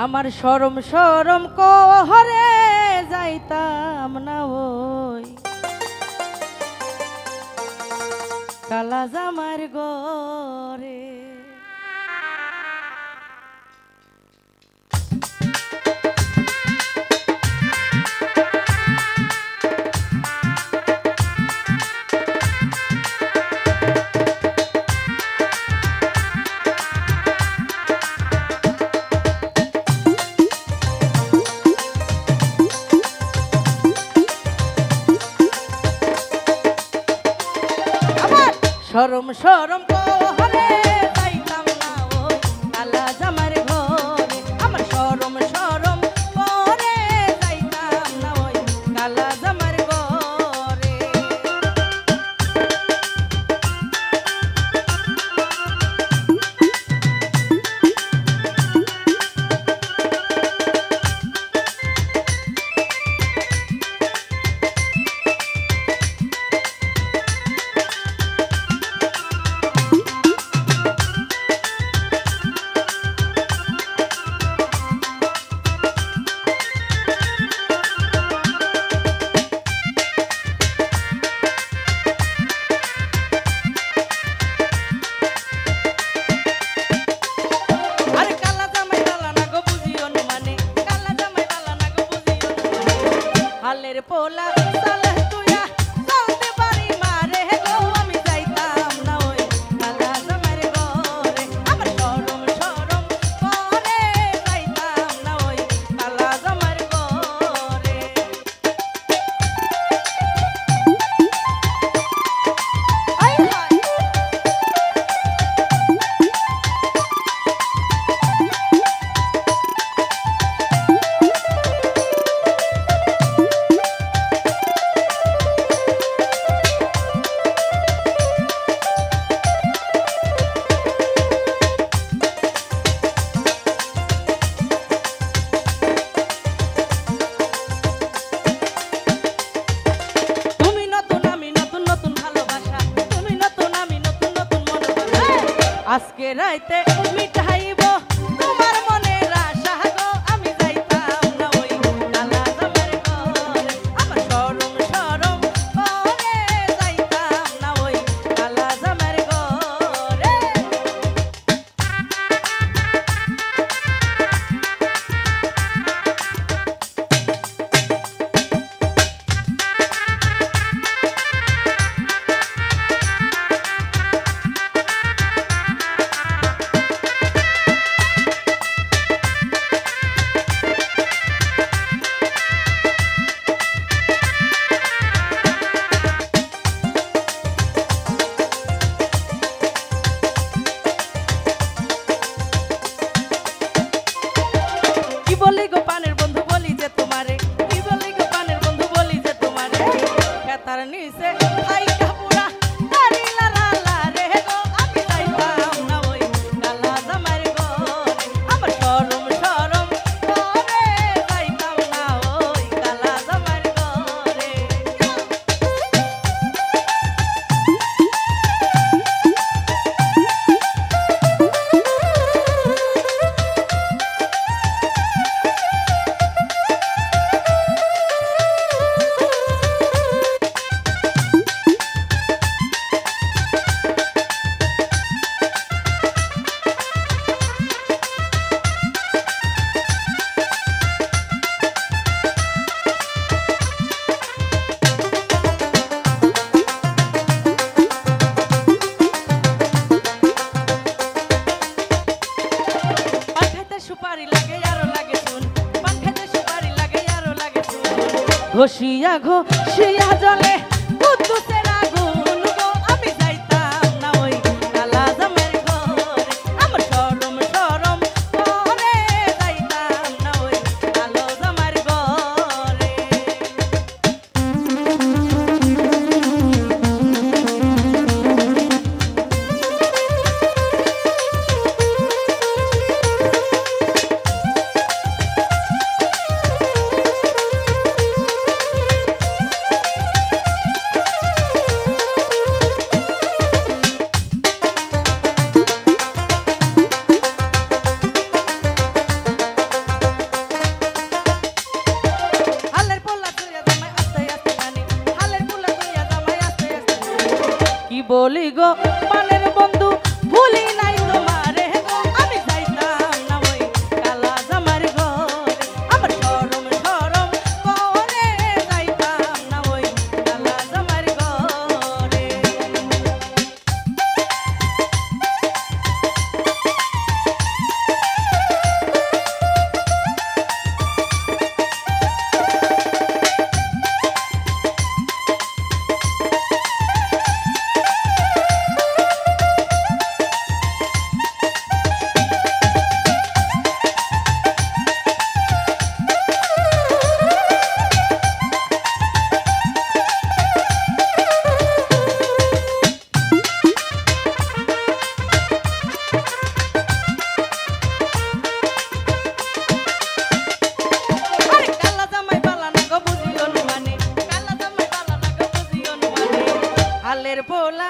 আমার শরম শরম কহরে যাইতাম না ওই কালা জামার ঘরে। শরম শরম কহরে যাইতাম না ওই কালা জামার ঘরে। আমার শরম শরম কহরে যাইতাম না ওই কালা জামার ঘরে। হালের পোলা সালে তুইয়া চলতে পারি মারে গো আমি যাইতাম না ওই কালা জামার ঘরে। আমার শরম শরম করে যাইতাম না ওই কালা জামার ঘরে। আজকে রাইতে মিটাইব তোমার মনের আশা গো আমি যাইতাম না ওই কালা জামার ঘরে। আমার শরম শরম করে যাইতাম না ওই কালা জামার ঘরে। বলি গো পানের বন্ধু বলি যে তোমারে, কি বলি গো পানের বন্ধু বলি যে তোমারে, খেতার নিচে খাইকা পুরা দাড়ি লালা রে গো আমি যাইতাম না ওই কালা জামার ঘরে। আমার শরম শরম করে যাইতাম না ওই কালা জামার ঘরে। ঘষিয়া ঘষিয়া জলে কুদ্দুসের আগুন গো আমি যাইতাম না ওই কালা জামার ঘরে। আমার শরম শরম করে যাইতাম না ওই কালো জামার ঘরে। বলি গো পানের বন্ধু ভুলি নাই তোমারে গো আমি যাইতাম না ওই কালা জামার ঘরে আমার শরম শরম করে যাইতাম না ওই কালা জামার ঘরে আলের পোলা